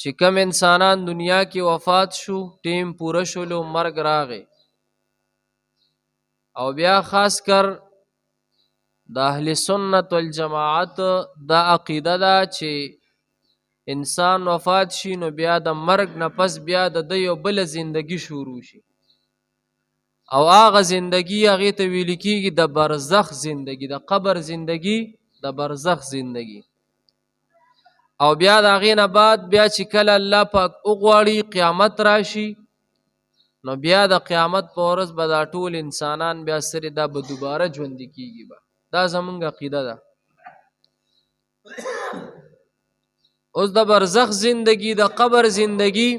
چې کم انسانان دنیا کې وفات شو ټیم پوره شولو مرګ راغی او بیا خاص کر د اهل سنت والجماعت دا عقیده ده چې انسان وفات شي نو بیا د مرګ نه پس بیا د یو بل زندگی شروع شي او هغه زندگی هغه ته ویل کیږي د برزخ زندگی د قبر زندگی د برزخ زندگی او بیا د هغې نه بعد بیا چې کله الله پاک وغواړي قیامت راشي نو بیا د قیامت په ورځ به دا ټول انسانان بیا سره دا به دوباره ژوندي کیږي به دا زمونږ عقیده ده اوس د برزخ زندگی د قبر زندگی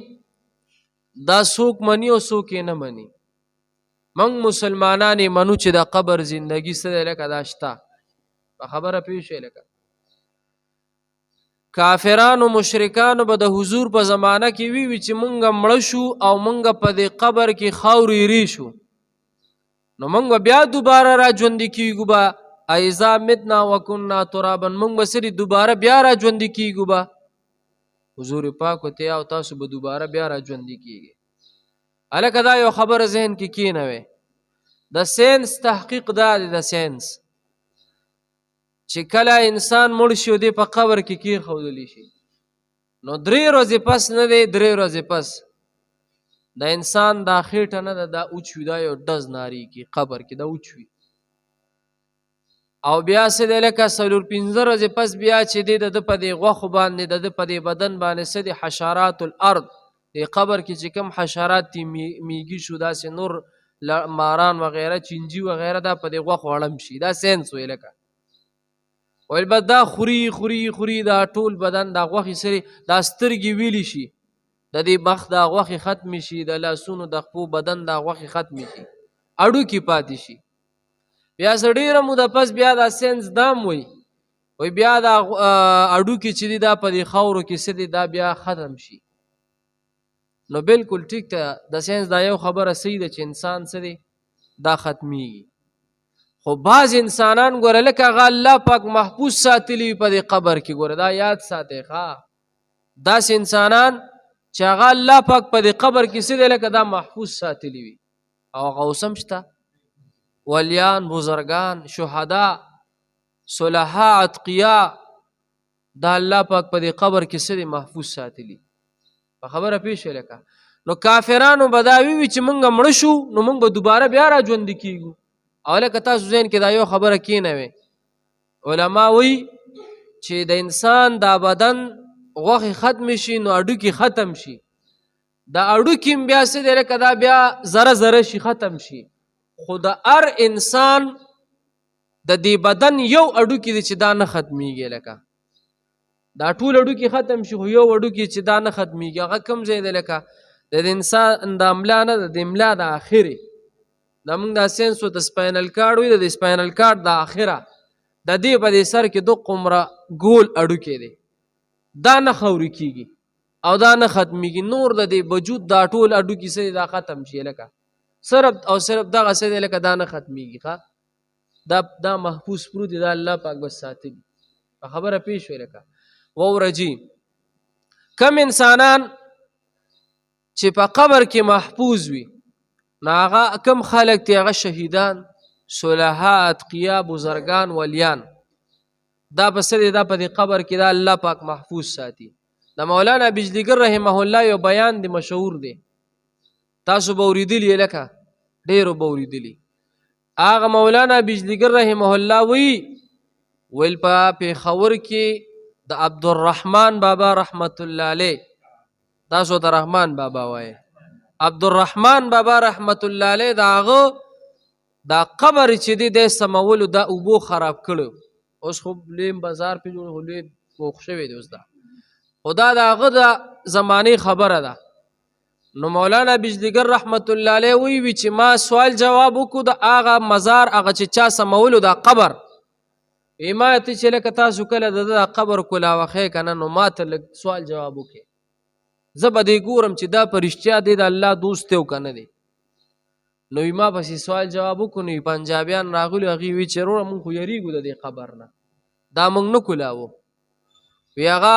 دا څوک مني او څوک یې نه مني موږ مسلمانان یې منو چې د قبر زندگی څه دی لکه دا شته په خبره پوه شئ لکه کافرانو مشرکانو به د حضور په زمانه کې وی چې مونږ مړه شو او مونږ په دې قبر کې خاورې ری شو نو مونږ بیا دوباره را ژوندي کیږو به ایذا متنا وکنا ترابا مونږ به سری دوباره بیا را ژوندي کیږو به حضور پاک ته او تاسو به دوباره بیا را ژوندي کیږئ الکه دا یو خبره ذهن کې کینوي د ساينس تحقیق دا دی د ساينس چې کله انسان مړ شي دی په قبر کې کېښودلی شي نو 3 ورځې پس نه دی 3 ورځې پس د انسان دا خېټه نه ده دا اوچوي دا یو ډز ناري کې قبر کې دا اوچوي او بیا څه دی لکه 4-5 ورځې پس بیا چې دی د په دې غوښو باندې د په دې بدن باندې څه دی حشرات الارض د قبر کې چې کوم حشرات دي میږي شو داسې نور ماران وغیره چینجي وغیره دا په دې غوښو اړم شي دا ساينس وی لکه ویل به دا خوري دا ټول بدن دا غوښې سرې دا سترګې ویلی شي د دې مخ دا غوښې ختمې شي د لاسونو د خپو بدن دا غوښې ختمې شي اډوکې پاتې شي بیا څه ډېره موده پس بیا دا ساينس دام وی بیا دا اډوکې چې دي دا په دې خاورو کې څه دي دا بیا ختم شي نو بالکل ټیک ته د ساينس دا یو خبره صحیح ده چې انسان څه دی دا ختمیږي خو بعض انسانان ګوره لکه هغه الله پاک محفوظ ساتلی په دې قبر کې ګوره دا یاد ساتئ ښه داسې انسانان چې هغه الله پاک په دې قبر کې څه دی لکه دا محفوظ ساتلی وي او هغه اوس هم شته ولیان بزرگان شهدا صلحا اتقیا دا الله پاک په دې قبر کې څه دی محفوظ ساتلی په خبره پیښ لکه نو کافرانو به دا وی چې مونږ مړه شو نو مونږ به دوباره بیا را ژوندي کیږو او لکه تاسو ذهن کې دا یو خبره کینوي علما وی چې د انسان دا بدن غوښې ختم شي نو اډوکې ختم شي دا اډوکې بیا څه دی لکه دا بیا ذره شي ختم شي خو د هر انسان د دې بدن یو اډوکې دی چې دا نه ختمیږي لکه دا ټول اډوکې ختم شي خو یو اډوکې چې دا نه ختمیږي هغه کوم ځای دی لکه د انسان د املا نه د املا د اخرې دا موږ دا ساينس د سپاینل کارډ وي د سپاینل کارډ د اخره د دې په دې سر کې 2 قمره ګول اډوکې دی دا نه خوري کیږي او دا نه ختمیږي نور د دې وجود دا ټول اډوکې سره دا ختم شي لکه صرف دغه څه دی لکه دا نه ختمیږي ښه دا محفوظ پروت دی دا الله پاک بس ساتي په خبره پیښ وی لکه وورجی کم انسانان چې په قبر کې محفوظ وي ناغه کم خلق تی هغه شهیدان صلحا اتقیا بزرگان ولیان دا پس دا په دې قبر کې دا الله پاک محفوظ ساتي د مولانا بجلیګر رحمه الله یو بیان دی مشهور دی تاسو به اوریدلی لکه ډیرو به اوریدلی هغه مولانا بجلیګر رحمه الله ویل په پېښور کې د عبدالرحمن بابا رحمت الله علیه تاسو ته رحمان بابا وایي عبدالرحمن بابا رحمت الله علیه دا قبر چې دی د سمولو دا اوبو خراب کړو اوس خو لیم بازار په جوړ هلي پوښ شوی دی اوس دا خدا دا هغه د زمانه خبره ده نو مولانا بجلیګر رحمت الله علیه وی چې ما سوال جواب وکړو د هغه مزار هغه چې چا سمولو دا قبر ایمات چې لکه تاسو کله د قبر کولا وخې کنه نو ماته سوال جواب وکړي زبا دی ګورم چې دا پرشتیا دی د الله دوست او کنه دی نو ما پسې سوال جواب وکړو پنجابیان راغلي هغه وی چې وروره مونږ خو یریږو د دې قبر نه دا مونږ نه کولاو وی هغه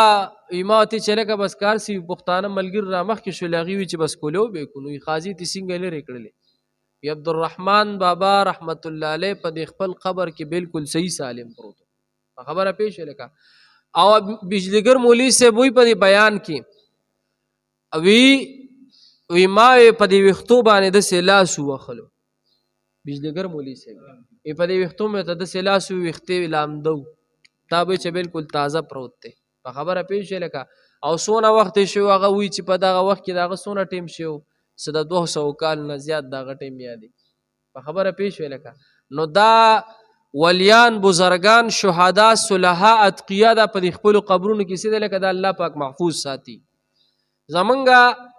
ما ته چې لکه بس کار سی پښتانه ملګري را مخکې شول هغې وي چې بس کولو به یې کړو قاضي ته څنګه لرې کړلې وی عبدالرحمن بابا رحمت الله علیه په دې خپل قبر کې بالکل صحیح سالم پروت خبره پیښ لکه او بجلیګر مولوي صاحب وی په دې بیان کې وی ما په دې ویښتو باندې داسې لاس ووهلو بجلیګر مولوي صاحب په دې ویښتو مې ته داسې لاس وویښتې لامده تا به چې بالکل تازه پروت دی په خبره پیښ لکه او څونه وخت شو هغه وی چې په دغه وخت کې دغه څونه ټیم شو څه د 200 کال نه زیات دغه ټیم یادي په خبره پیښ لکه نو دا ولیان بزرگان شهدا صلحاء اتقیا دا په خپل قبرونو کې سیده لکه د الله پاک محفوظ ساتي زمونږه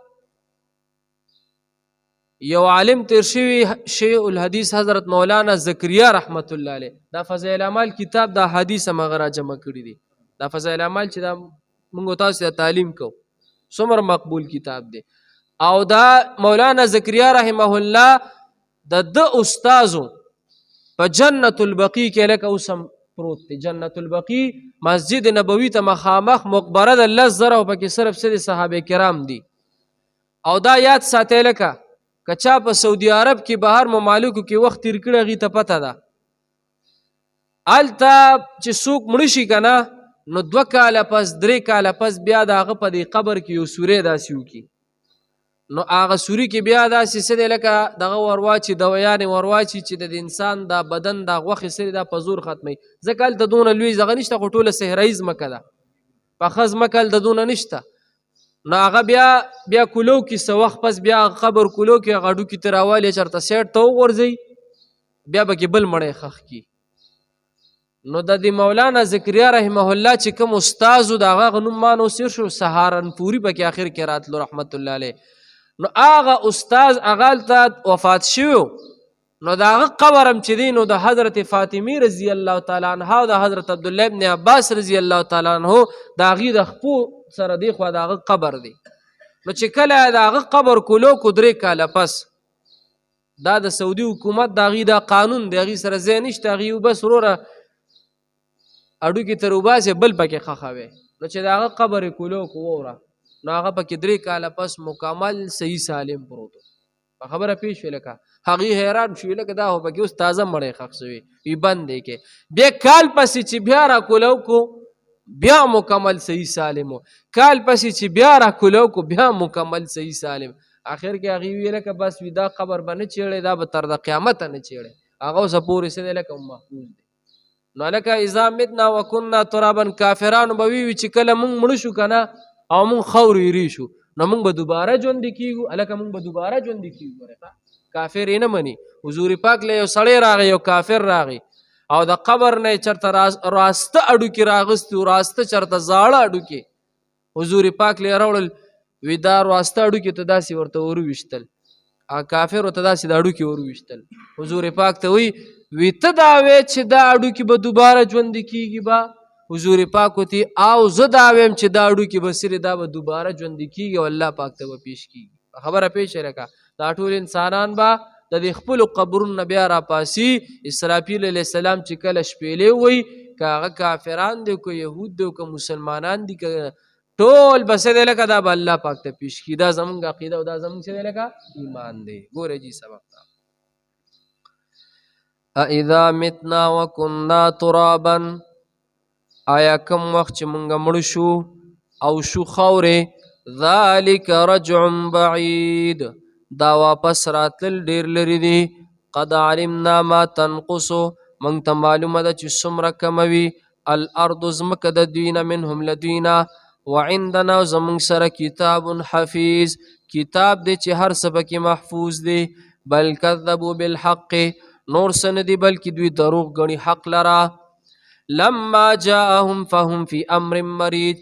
یو عالم تیر شوی شیخ الحدیث حضرت مولانا زکریا رحمت الله علیه دا فضائل اعمال کتاب دا حدیث مغرا جمع کړی دی دا فضائل اعمال چې دا موږ تاسو ته تعلیم کو څومره مقبول کتاب دی او دا مولانا زکریا رحمه الله د استادو په جنت البقیع کې لکه اوسم پروت دی جنت البقیع مسجد نبوي ته مخامخ مقبره د الله زره او پکې صرف سره صحابه کرام دي او دا یاد ساتي لکه کچا په سعودي عرب کې بهر ممالکو کې وخت تیر کړی غي ته پته ده الته چې څوک مړ شي کنه نو 2 کاله پس 3 کاله پس بیا د هغه په دې قبر کې یو سورې داسې وکي نو هغه سوري کې بیا داسې څه دی لکه دغه ورواچي دویانې ورواچي چې د انسان دا بدن دا غوښې سرې دا په زور ختمي ځکه هلته دونه لوی ځغه نشته خو ټوله صحرایي ځمکه ده پخه ځمکه هلته دونه نشته نو هغه بیا کولو کې څه وخت پس بیا قبر کولو کې هغه ډوکي ته راوالې چېرته سیټ ته وغورځوي بیا به کې بل مړی ښخ کي نو د دې مولانا زکریا رحمه الله چې کوم استازو د هغه نوم ما نوسیر شو سهارنپوري پکې اخر کې راتلو رحمت الله علیه نو هغه استاز هغه هلته وفات شوی نو د هغه قبر هم چې دی نو د حضرت فاطمي رضی الله تعالی عنها او د حضرت عبدالله ابن عباس رضی الله تعالی عنه د هغې د خپو سره دی خوا د هغه قبر دی نو چې کله د هغه قبر کولو کو 3 کاله پس دا د سعودي حکومت د هغې دا قانون د هغې سره ځای نشته هغې بس وروره اډوکې تر وباسې بل پکې ښخوي نو چې د هغه قبر یې کولو کو ووره نو هغه پکې 3 کاله پس مکمل صحیح سالم پروت په خبره پیښ شوې لکه هغې حیران شوې لکه دا خو پکې اوس تازه مړی ښخ شوی وي بند دی کې بیا کال پسې چې بیا راکولو کو بیا مکمل صحیح سالم کال پسې چې بیا راکولو کو بیا مکمل صحیح سالم آخر کې هغې ویې لکه بس وي دا قبر به نه چیړی دا به تر د قیامته نه چیړی هغه اوسه پورې څه دی لکه محفوظ دی نو لکه اذا متنا وکنا ترابا کافرانو به وي چې کله مونږ مړه شو که نه او مونږ خاورو ایرې شو نو مونږ به دوباره ژوندي کېږو هلکه مونږ به دوباره ژوندي کېږو کافر یې نه مني حضور پاک له یو سړی راغی یو کافر راغی او د قبر نه یې چېرته راسته اډوکې راغستي و راسته چېرته زاړه اډوکې حضور پاک له یې راوړل وي دا راسته اډوکې ته داسې ورته ورویشتل کافر ورته داسې د اډوکې ورویشتل حضور پاک ته وی ته دا وې چې دا اډوکې به دوباره ژوندي کېږي به حضور پاک ورته او زه دا ویم چې دا اډوکې به سرې دا به دوباره ژوندي کېږي او الله پاک ته به پیش کېږي خبره پیښ لکه دا ټول انسانان به د دې خپلو قبرونو نه بیا راپاسي اسرافیل علیه السلام چې کله شپېلې وایي که هغه کافران دي که یهود دي که مسلمانان دي که ټول به څه دی لکه دا به الله پاک ته پیش کړي دا زمونږ عقیده او دا زمونږ څه دی لکه ایمان دی ګورئ جي سبق ته اذا متنا وکنا ترابا آیا کم وخت چې مونږ مړ شو او شو خاورې ذلك رجع بعید دا واپس راتل ډیر لري دي قد علمنا ما تنقصو مونږ ته معلومه ده چې څومره کموي الارض ځمکه د دوی نه منهم لدوینا وعندنا زمونږ سره کتاب حفیظ کتاب دی چې هر څه پکې محفوظ دی بل کذبوا بالحق نور څه نه دي بلکې دوی دروغ ګڼي حق لره لما جاءهم فهم في امر مريج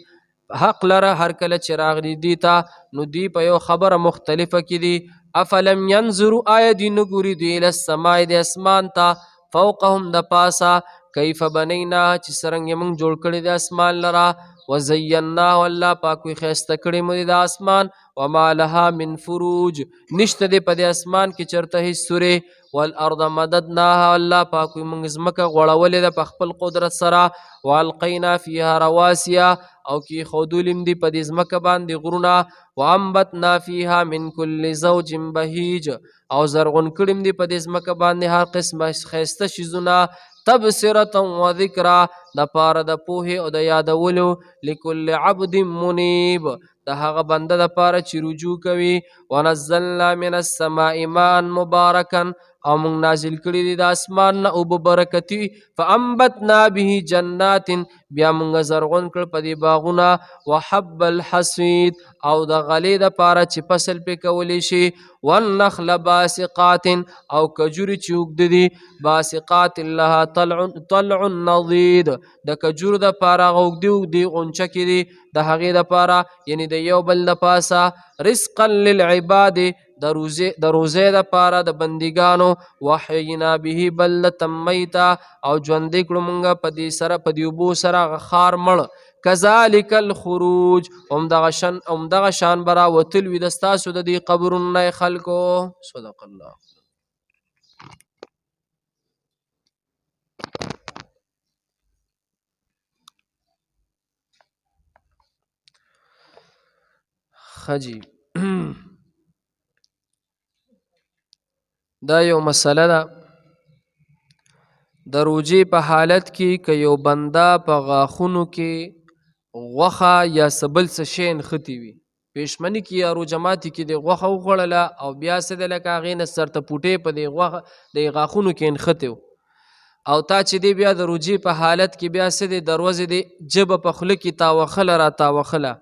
حق لره هر کله چې راغلي دي ته نو دوی په یو خبره مختلفه کې دي افلم ينظروا آیا دوی نه ګوري دوی الی السماء د اسمان ته فوقهم د پاسه کیف بنینا چې څرنګه موږ جوړ کړی د اسمان لره وزیناه الله پاک وي ښایسته کړی مو د اسمان وما لها من فروج نشته دی په د اسمان کې چېرته هېڅ سورې والارض مددناها الله پاک وي موږ ځمکه غوړولې ده په خپل قدرت سره والقینا فیها رواسیه او کی خودولم دی په دې ځمکه باندې غرونه وانبتنا فیها من کل زوج بهیج او زرغون کړم دی په دې ځمکه باندې هر قسمه ښایسته شیزونه تبصرة و ذکرا د پاره د پوهې او د یادولو لکل عبد منیب د هغه بنده د پاره چې رجوع کوي ونزلنا من السماء ماء مبارکا او موږ نازل کړي دي د اسمان نه اوبه برکتي فانبتنا به جنات بیا موږ زرغون کړ په دې باغونه وحب الحصید او د غلې د پاره چې فصل پې کولی شي والنخل باسقات او کجوري چې اوږده دي باسقات لها طلع نضید د کجورو د پاره هغه اوږدې اوږدې غونچکې دي د هغې د پاره یعنی د یو بل د پاسه رزقا للعباد د روزې د پاره د بندګانو وحینا به بلدة میتا او ژوندی کړو مونږه په دې سره په دې اوبو سره هغه ښار مړ کذلک الخروج همدغه شان به راوتل وي د ستاسو د دې قبرونو نه خلکو صدق الله خجی دا یو مسله ده د روجې په حالت کې که یو بنده په غاښونو کې غوښه یا څه بل څه شی نښتي وي پېشمني کې یا روژه ماتي کې د غوښه وخوړله او بیا څه دی لکه هغې نه سرته پوټې په د غاښونو کې نښتې او تا چې دی بیا د روجې په حالت کې بیا څه دی د ورځې د ژبه په خوله کې تاوخله را تاوخله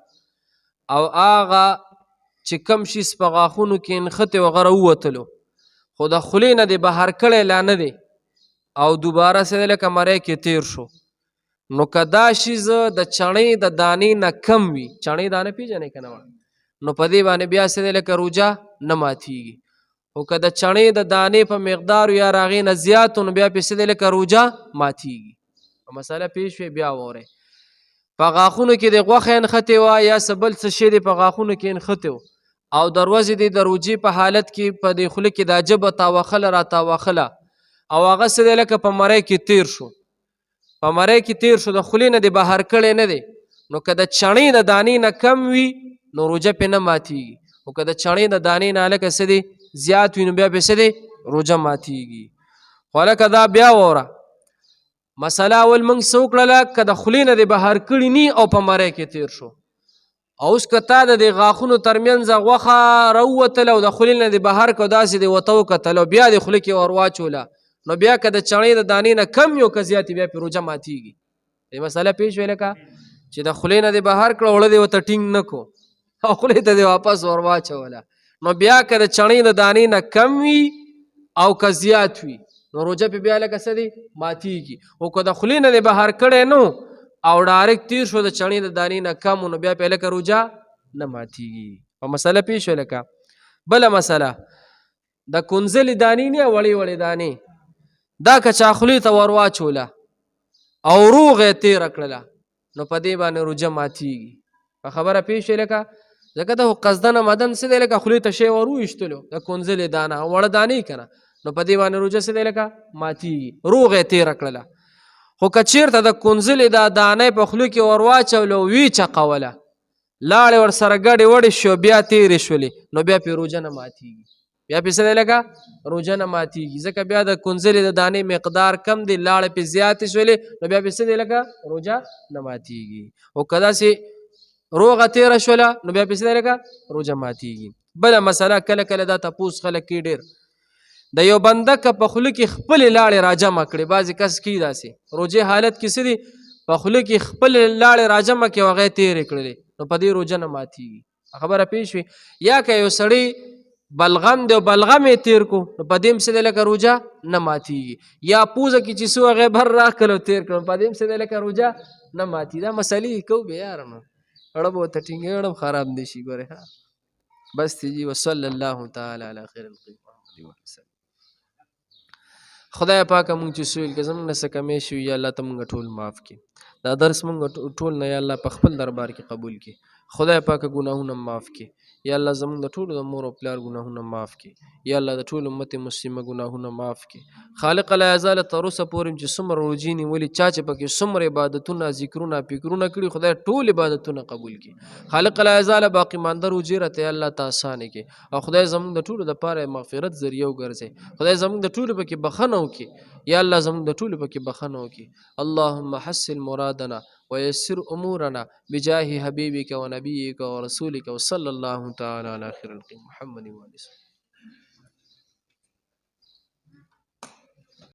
او هغه چې کم شي په غاښونو کې نښتې و هغه راووتلو خو د خولې نه د بهر کړی لا نه دی او دوباره څه دی لکه مری کې تیر شو نو که دا شیز د چڼې د دانې نه کم وي چڼې دانه پېژنې که نه نو په دې باندې بیا څه دی لکه روجه نه ماتیږي خو که د چڼې د دانې په مقدار یا د هغې نه زیات نو بیا پې څه دی لکه روجه ماتیږي په مسله پېښ شوې بیا واورئ په غاښونو کې د غوښې نښتې وه یا څه بل څه شی دی په غاښونو کې نښتې و او د ورځې دی د روجې په حالت کې په دې خوله کې دا ژبه تاوخله را تاوخله او هغه څه دی لکه په مری کې تیر شو په مری کې تیر شو د خولې نه د بهر کړی نه دی نو که د چڼې د دانې نه کم وي نو روجه پې نه ماتیږي خو که د چڼې د دانې نه هلکه څه دی زیات وي نو بیا پې څه دی روجه ماتیږي خو هلکه دا بیا واوره مسله اول موږ څه وکړله که د خولې نه د بهر کړي نی او په مری کې تیر شو او اوس که تا د دې غاښونو ترمنځ غوښه راووتله او د خولې نه د بهر که داسې د ورته وکتل او بیا د خوله کې ور واچوله نو بیا که د چڼې د دانې نه کم یو که زیات بیا پې روجه ماتیږي دې مسله پېښ شوې لکه چې د خولې نه د بهر کړه اوړه دې ورته ټینګ نه کو او خولې ته دې واپس ور واچوله نو بیا که د چڼې د دانې نه کم وي او که زیات وي نو روجه پې بیا لکه څه دی ماتیږي خو که د خولې نه د بهر کړی نو او ډایرکټ تیر شو د چڼې د دانې نه کم نو بیا پې لکه روجه نه ماتیږي په مسله پېښ شوې لکه بله مسله د کنځلې دانې نه وړې وړې دانې دا که چا خولې ته ور واچوله او روغې تېره کړله نو په دې باندې روجه ماتیږي په خبره پېښ شوې لکه ځکه د قصدن مدن څه دی لکه خولې ته شی ور وویشتلو د کنځلې دانه وړه دانې که نه نو په دې باندې روجه څه دی لکه ماتیږي روغې تېره کړله خو که چېرته د کنځلې دا دانې په خولې کې ور واچوله او ویې چقوله لاړې ورسره ګډې وړې شو بیا تېرې شولې نو بیا پې روجه نه ماتیږي بیا پې څه دی لکه روجه نه ماتیږي ځکه بیا د کنځلې د دانې مقدار کم دی لاړې پې زیاتې شولې نو بیا پې څه دی لکه روجه نه ماتیږي او که داسې روغه تېره شوله نو بیا پې څه دی لکه روجه ماتیږي بله مسله کله کله دا تپوس خلک کوي ډېر د یو بنده که په خوله کې خپلې لاړې راجمع کړي بعضې کس کوي داسې روجې حالت کې څه دي په خوله کې خپلې لاړې راجمع کړي او هغې تېرې کړلې نو په دې روجه نه ماتیږي خبره پېښ شوې یا که یو سړی بلغم دی او بلغم یې تېر کو نو په دې هم څه دی لکه روجه نه ماتیږي یا پوزه کې چې څو هغې بر راکړل او تېر کړل په دې هم څه دی لکه روجه نه ماتیږي دا مسلې کوو بې یاره نو اړه به ورته ټینګوي اړه خراب نه شي ګورې بس دی جي وصلی الله تعالی علی خیر الخلق محمد وسلم خدای پاکه مونږ چې سویل که زمونږ نه څه کمی شوي یا الله ته مونږ ټول معاف کړي دا درس مونږ ټول نه یا الله په خپل دربار کې قبول کړي خدای پاک ګناهونه معاف کړي. یا الله زمونږ د ټولو د مور او پلار ګناهونه معاف کړي. یا الله د ټول امت مسلمه ګناهونه معاف کړي. خالق لا یزال تر اوسه پورې چې څومره روژې نیولې چا چې پکې څومره عبادتونه ذکرونه فکرونه کړي خدای ټول عبادتونه قبول کړي. خالق لا یزال باقی مانده روژې راته الله ته اسانه کړي او خدای زمونږ د ټولو دپاره مغفرت ذریعه وګرځي. خدای زمونږ د ټولو پکې بخښنه وکړي. یا الله زمونږ د ټولو پکې بخښنه وکړي. اللهم حسن مرادنا ويسر أمورنا بجاه حبيبك ونبيك ورسولك وصلى الله تعالى على خير الخلق محمد وآله.